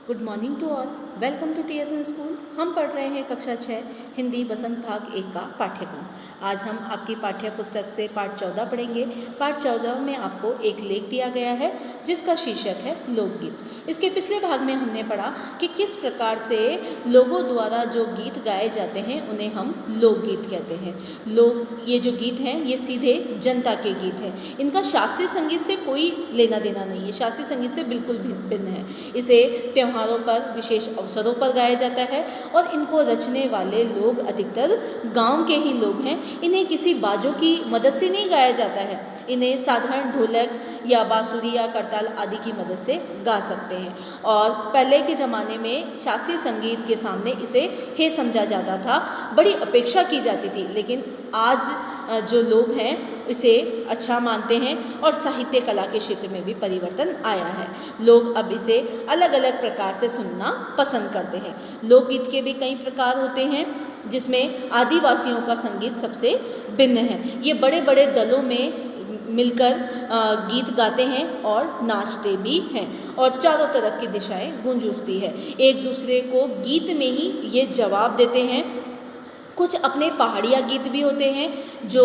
Good morning to all. Welcome to TSN school. हम पढ़ रहे हैं कक्षा 6 हिंदी बसंत भाग 1 का पाठ्यक्रम। आज हम आपकी पाठ्य पुस्तक से पाठ 14 पढ़ेंगे। पाठ 14 में आपको एक लेख दिया गया है जिसका शीर्षक है लोकगीत। इसके पिछले भाग में हमने पढ़ा कि किस प्रकार से लोगों द्वारा जो गीत गाए जाते हैं उन्हें हम लोकगीत कहते हैं। ये जो गीत हैं ये सीधे जनता के गीत हैं। इनका शास्त्रीय संगीत से कोई लेना देना नहीं है, शास्त्रीय संगीत से बिल्कुल भिन्न है। इसे त्योहारों पर, विशेष अवसरों पर गाया जाता है और इनको रचने वाले लोग अधिकतर गांव के ही लोग हैं। इन्हें किसी बाजों की मदद से नहीं गाया जाता है, इन्हें साधारण ढोलक या बांसुरी या करताल आदि की मदद से गा सकते हैं। और पहले के ज़माने में शास्त्रीय संगीत के सामने इसे हे समझा जाता था, बड़ी अपेक्षा की जाती थी। लेकिन आज जो लोग हैं इसे अच्छा मानते हैं और साहित्य कला के क्षेत्र में भी परिवर्तन आया है। लोग अब इसे अलग अलग प्रकार से सुनना पसंद करते हैं। लोकगीत के भी कई प्रकार होते हैं जिसमें आदिवासियों का संगीत सबसे भिन्न है। ये बड़े बड़े दलों में मिलकर गीत गाते हैं और नाचते भी हैं और चारों तरफ की दिशाएं गूंज उठती है। एक दूसरे को गीत में ही ये जवाब देते हैं। कुछ अपने पहाड़िया गीत भी होते हैं जो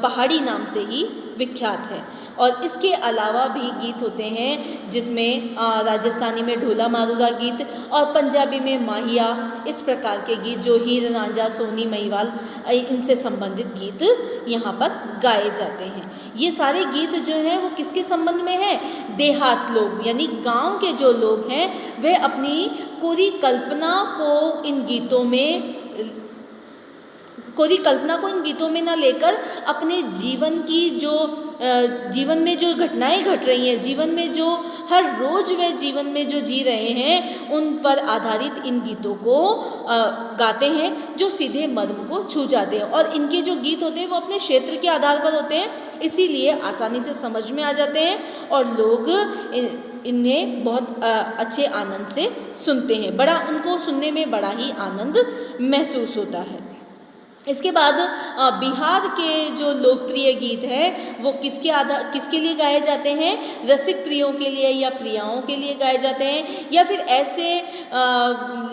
पहाड़ी नाम से ही विख्यात हैं। और इसके अलावा भी गीत होते हैं जिसमें राजस्थानी में ढोला मारूदा गीत और पंजाबी में माहिया, इस प्रकार के गीत जो हीर रांझा, सोनी महिवाल, इनसे संबंधित गीत यहाँ पर गाए जाते हैं। ये सारे गीत जो हैं वो किसके संबंध में हैं? देहात लोग यानी गांव के जो लोग हैं वे अपनी कोरी कल्पना को इन गीतों में ना लेकर अपने जीवन में जो घटनाएं घट रही हैं, जीवन में जो हर रोज वे जीवन में जो जी रहे हैं उन पर आधारित इन गीतों को गाते हैं जो सीधे मर्म को छू जाते हैं। और इनके जो गीत होते हैं वो अपने क्षेत्र के आधार पर होते हैं, इसीलिए आसानी से समझ में आ जाते हैं और लोग इन्हें बहुत अच्छे आनंद से सुनते हैं। उनको सुनने में बड़ा ही आनंद महसूस होता है। इसके बाद बिहार के जो लोकप्रिय गीत हैं वो किसके लिए गाए जाते हैं? रसिक प्रियों के लिए या प्रियाओं के लिए गाए जाते हैं, या फिर ऐसे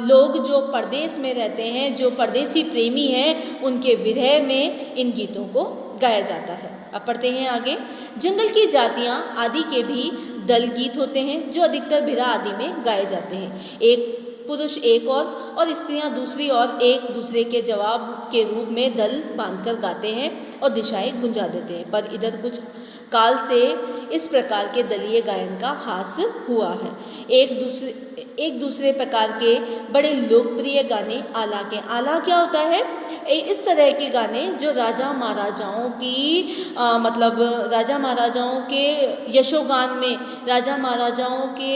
लोग जो परदेश में रहते हैं, जो परदेसी प्रेमी हैं, उनके विरह में इन गीतों को गाया जाता है। अब पढ़ते हैं आगे। जंगल की जातियाँ आदि के भी दल गीत होते हैं जो अधिकतर बिरहा आदि में गाए जाते हैं। एक पुरुष एक और स्त्रियां दूसरी और एक दूसरे के जवाब के रूप में दल बांधकर गाते हैं और दिशाएं गुंजा देते हैं। पर इधर कुछ काल से इस प्रकार के दलीय गायन का ह्रास हुआ है। एक दूसरे प्रकार के बड़े लोकप्रिय गाने आला क्या होता है? इस तरह के गाने जो राजा महाराजाओं के यशोगान में, राजा महाराजाओं के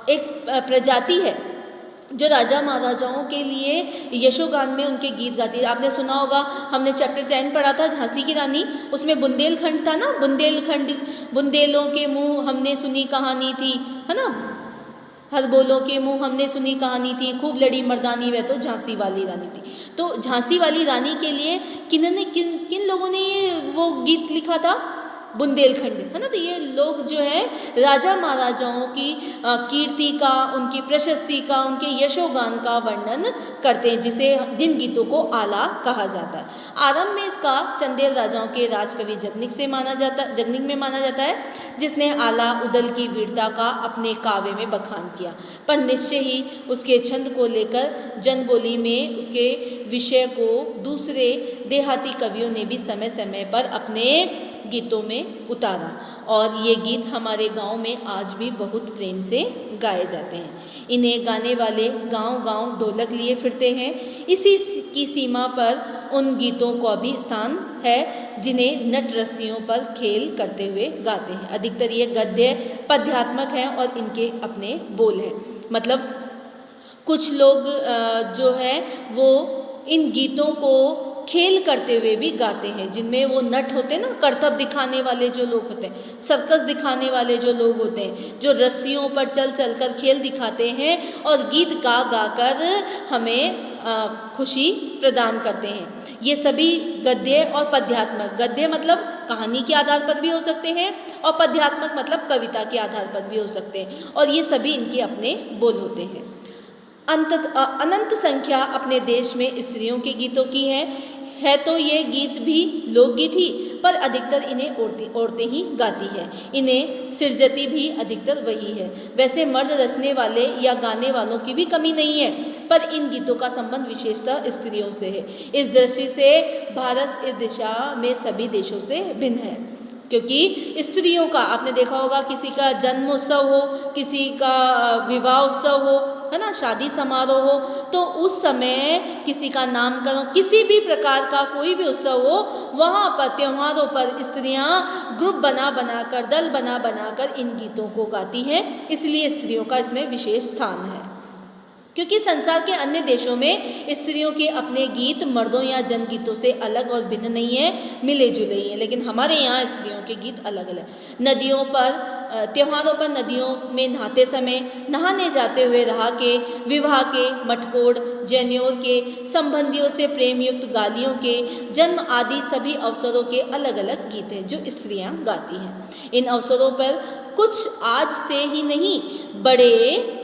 एक प्रजाति है जो राजा महाराजाओं के लिए यशोगान में उनके गीत गाती है। आपने सुना होगा, हमने चैप्टर 10 पढ़ा था झांसी की रानी, उसमें बुंदेलखंड था ना। बुंदेलों के मुंह हमने सुनी कहानी थी, है ना। हर बोलों के मुंह हमने सुनी कहानी थी, खूब लड़ी मर्दानी वह तो झांसी वाली रानी थी। तो झांसी वाली रानी के लिए किन लोगों ने वो गीत लिखा था? बुंदेलखंड, है ना। तो ये लोग जो है राजा महाराजाओं की कीर्ति का, उनकी प्रशस्ति का, उनके यशोगान का वर्णन करते हैं, जिन गीतों को आला कहा जाता है। आरंभ में इसका चंदेल राजाओं के राजकवि जगनिक में माना जाता है, जिसने आला उदल की वीरता का अपने काव्य में बखान किया। पर निश्चय ही उसके छंद को लेकर जनबोली में उसके विषय को दूसरे देहाती कवियों ने भी समय समय पर अपने गीतों में उतारा और ये गीत हमारे गांव में आज भी बहुत प्रेम से गाए जाते हैं। इन्हें गाने वाले गांव-गांव ढोलक लिए फिरते हैं। इसी की सीमा पर उन गीतों का भी स्थान है जिन्हें नट रस्सियों पर खेल करते हुए गाते हैं। अधिकतर ये गद्य पद्यात्मक हैं और इनके अपने बोल हैं। मतलब कुछ लोग जो है वो इन गीतों को खेल करते हुए भी गाते हैं, जिनमें वो नट होते हैं ना, करतब दिखाने वाले जो लोग होते हैं, सर्कस दिखाने वाले जो लोग होते हैं, जो रस्सियों पर चल कर खेल दिखाते हैं और गीत गा कर हमें खुशी प्रदान करते हैं। ये सभी गद्य और पद्यात्मक, गद्य मतलब कहानी के आधार पर भी हो सकते हैं और पद्यात्मक मतलब कविता के आधार पर भी हो सकते हैं, और ये सभी इनके अपने बोल होते हैं। अनंत संख्या अपने देश में स्त्रियों के गीतों की है तो ये गीत भी लोकगीत ही, पर अधिकतर इन्हें औरतें ही गाती है। इन्हें सिरजती भी अधिकतर वही है। वैसे मर्द रचने वाले या गाने वालों की भी कमी नहीं है, पर इन गीतों का संबंध विशेषतः स्त्रियों से है। इस दृष्टि से भारत इस दिशा में सभी देशों से भिन्न है, क्योंकि स्त्रियों का आपने देखा होगा, किसी का जन्म उत्सव हो, किसी का विवाह उत्सव हो, है ना, शादी समारोह हो, तो उस समय किसी का नामकरण, किसी भी प्रकार का कोई भी उत्सव हो, वहाँ पर त्योहारों पर स्त्रियाँ ग्रुप बना कर, दल बना कर इन गीतों को गाती हैं। इसलिए स्त्रियों का इसमें विशेष स्थान है, क्योंकि संसार के अन्य देशों में स्त्रियों के अपने गीत मर्दों या जनगीतों से अलग और भिन्न नहीं है, मिले जुले ही हैं। लेकिन हमारे यहाँ स्त्रियों के गीत अलग अलग। नदियों पर, त्योहारों पर नदियों में नहाते समय, नहाने जाते हुए राह के, विवाह के, मटकोड़, जनेऊ के, संबंधियों से प्रेम युक्त गालियों के, जन्म आदि सभी अवसरों के अलग अलग गीत हैं जो स्त्रियाँ गाती हैं। इन अवसरों पर कुछ आज से ही नहीं, बड़े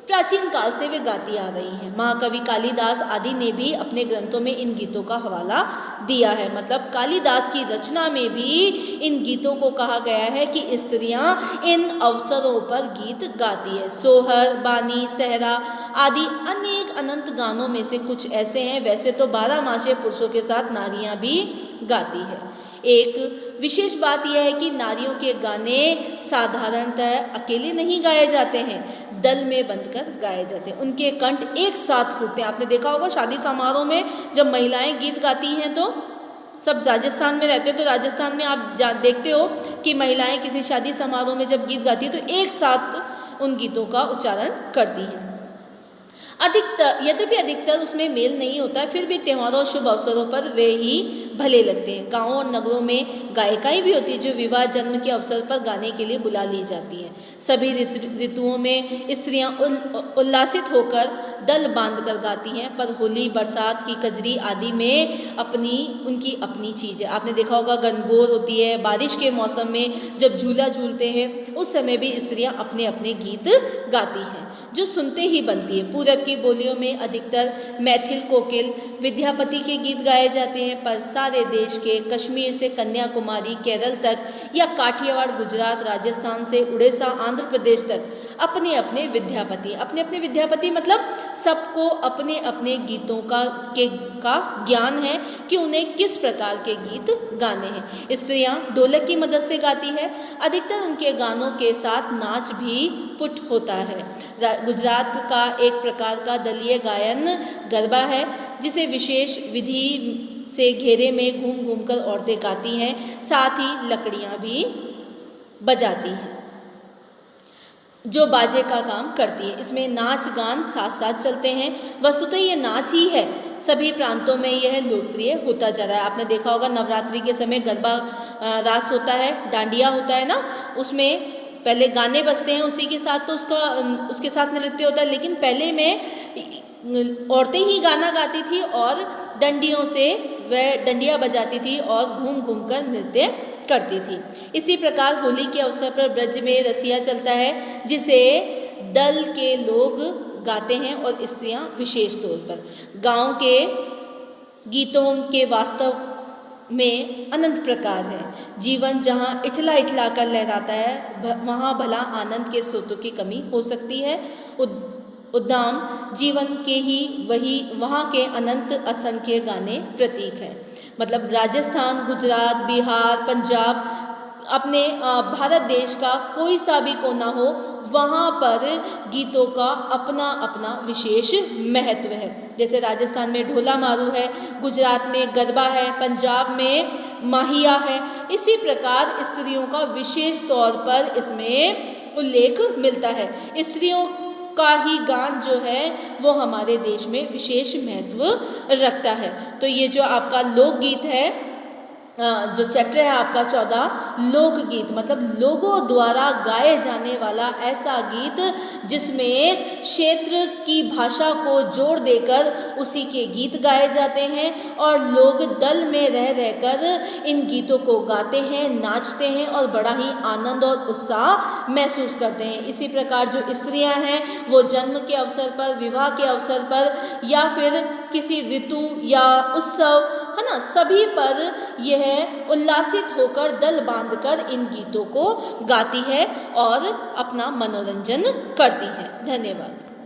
प्राचीन काल से वे गाती आ रही हैं। महाकवि कालिदास आदि ने भी अपने ग्रंथों में इन गीतों का हवाला दिया है। मतलब कालिदास की रचना में भी इन गीतों को कहा गया है कि स्त्रियां इन अवसरों पर गीत गाती है। सोहर, बानी, सहरा आदि अनेक अनंत गानों में से कुछ ऐसे हैं। वैसे तो 12 मासे पुरुषों के साथ नारियां भी गाती है। एक विशेष बात यह है कि नारियों के गाने साधारणतः अकेले नहीं गाए जाते हैं, दल में बंधकर गाए जाते हैं। उनके कंठ एक साथ फूटते हैं। आपने देखा होगा शादी समारोह में जब महिलाएं गीत गाती हैं, तो सब राजस्थान में रहते हैं, तो राजस्थान में आप देखते हो कि महिलाएं किसी शादी समारोह में जब गीत गाती हैं तो एक साथ उन गीतों का उच्चारण करती हैं। यद्यपि अधिकतर उसमें मेल नहीं होता है, फिर भी त्योहारों और शुभ अवसरों पर वे ही भले लगते हैं। गाँवों और नगरों में गायिकाएँ भी होती है जो विवाह, जन्म के अवसर पर गाने के लिए बुला ली जाती हैं। सभी ऋतुओं में स्त्रियां उल्लासित होकर दल बांधकर गाती हैं, पर होली, बरसात की कजरी आदि में उनकी अपनी चीज़ है। आपने देखा होगा गणगौर होती है, बारिश के मौसम में जब झूला झूलते हैं उस समय भी स्त्रियां अपने अपने गीत गाती हैं जो सुनते ही बनती है। पूरब की बोलियों में अधिकतर मैथिल, कोकिल, विद्यापति के गीत गाए जाते हैं, पर सारे देश के कश्मीर से कन्याकुमारी, केरल तक या काठियावाड़, गुजरात, राजस्थान से उड़ीसा, आंध्र प्रदेश तक अपने अपने विद्यापति मतलब सबको अपने अपने गीतों का ज्ञान है कि उन्हें किस प्रकार के गीत गाने हैं। स्त्रियां ढोलक की मदद से गाती है। अधिकतर उनके गानों के साथ नाच भी पुट होता है। गुजरात का एक प्रकार का दलीय गायन गरबा है, जिसे विशेष विधि से घेरे में घूम घूम कर औरतें गाती हैं, साथ ही लकड़ियाँ भी बजाती हैं जो बाजे का काम करती है। इसमें नाच गान साथ साथ चलते हैं। वस्तुतः ये नाच ही है, सभी प्रांतों में यह लोकप्रिय होता जा रहा है। आपने देखा होगा नवरात्रि के समय गरबा रास होता है, डांडिया होता है ना, उसमें पहले गाने बजते हैं, उसी के साथ तो उसके साथ नृत्य होता है। लेकिन पहले में औरतें ही गाना गाती थी और डंडियों से वह डंडियाँ बजाती थी और घूम घूम कर नृत्य करती थी। इसी प्रकार होली के अवसर पर ब्रज में रसिया चलता है, जिसे दल के लोग गाते हैं और स्त्रियां विशेष तौर पर। गांव के गीतों के वास्तव में अनंत प्रकार है। जीवन जहाँ इठला इठला कर लहराता है, वहाँ भला आनंद के स्रोतों की कमी हो सकती है। उद्दाम जीवन के ही वहाँ के अनंत असंख्य गाने प्रतीक हैं। मतलब राजस्थान, गुजरात, बिहार, पंजाब, अपने भारत देश का कोई सा भी कोना हो, वहाँ पर गीतों का अपना अपना विशेष महत्व है। जैसे राजस्थान में ढोला मारू है, गुजरात में गरबा है, पंजाब में माहिया है। इसी प्रकार स्त्रियों का विशेष तौर पर इसमें उल्लेख मिलता है। स्त्रियों का ही गान जो है वो हमारे देश में विशेष महत्व रखता है। तो ये जो आपका लोकगीत है जो चैप्टर है आपका 14 लोकगीत, मतलब लोगों द्वारा गाए जाने वाला ऐसा गीत जिसमें क्षेत्र की भाषा को जोड़ देकर उसी के गीत गाए जाते हैं और लोग दल में रह रहकर इन गीतों को गाते हैं, नाचते हैं और बड़ा ही आनंद और उत्साह महसूस करते हैं। इसी प्रकार जो स्त्रियां हैं वो जन्म के अवसर पर, विवाह के अवसर पर या फिर किसी ऋतु या उत्सव, है ना, सभी पर यह उल्लासित होकर दल बांधकर इन गीतों को गाती है और अपना मनोरंजन करती है। धन्यवाद।